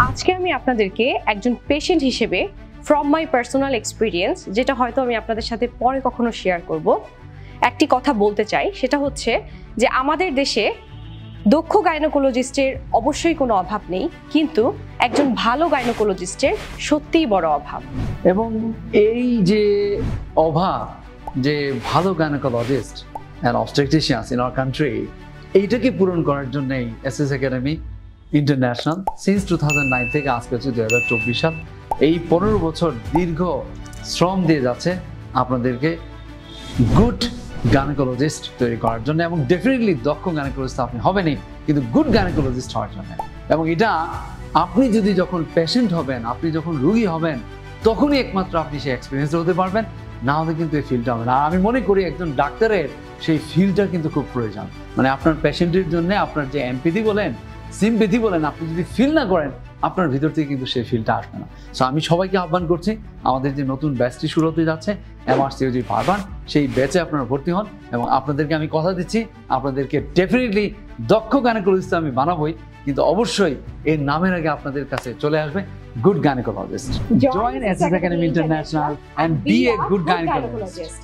আজকে আমি আপনাদেরকে একজন পেশেন্ট হিসেবে ফ্রম মাই পার্সোনাল এক্সপিরিয়েন্স, যেটা হয়তো আমি আপনাদের সাথে পরে কখনো শেয়ার করব, একটি কথা বলতে চাই। সেটা হচ্ছে যে আমাদের দেশে দক্ষ গাইনোকোলজিস্টের অবশ্যই কোনো অভাব নেই, কিন্তু একজন ভালো গাইনোকোলজিস্টের সত্যিই বড় অভাব। এবং এই যে অভাব, যে ভালো gynaecologist and obstetricians in our country, এইটাকে পূরণ করার জন্যই এসএস একাডেমি ইন্টারন্যাশনাল সিন্স 2009 থেকে আজকে হচ্ছে 2024 সাল, এই 15 বছর দীর্ঘ শ্রম দিয়ে যাচ্ছে আপনাদেরকে গুড গাইনোকোলজিস্ট তৈরি করার জন্য। এবং ডেফিনেটলি দক্ষ গাইনোকোলজিস্ট আপনি হবেনই, কিন্তু গুড গাইনোকোলজিস্ট হওয়ার জন্য। এবং এটা আপনি যদি যখন পেশেন্ট হবেন, আপনি যখন রুগী হবেন, তখনই একমাত্র আপনি সেই এক্সপিরিয়েন্স হতে পারবেন, না হলে কিন্তু এই ফিল্ডটা হবে না। আর আমি মনে করি একজন ডাক্তারের সেই ফিল্ডটা কিন্তু খুব প্রয়োজন। মানে আপনার পেশেন্টের জন্য আপনার যে এমপ্যাথি বলেন, সিম্প্যাথি বলেন, আপনি যদি ফিল না করেন, আপনার ভিতর থেকে কিন্তু সেই ফিলটা আসবে না। সো আমি সবাইকে আহ্বান করছি, আমাদের যে নতুন ব্যাচটি শুরু হতে যাচ্ছে MRCOG Part 1, সেই ব্যাচে আপনারা ভর্তি হন। এবং আপনাদেরকে আমি কথা দিচ্ছি, আপনাদেরকে ডেফিনেটলি দক্ষ গাইনোকোলজিস্ট আমি বানাবোই, কিন্তু অবশ্যই এর নামের আগে আপনাদের কাছে চলে আসবে good gynaecologist. Join SS academy international and be a good gynecologist.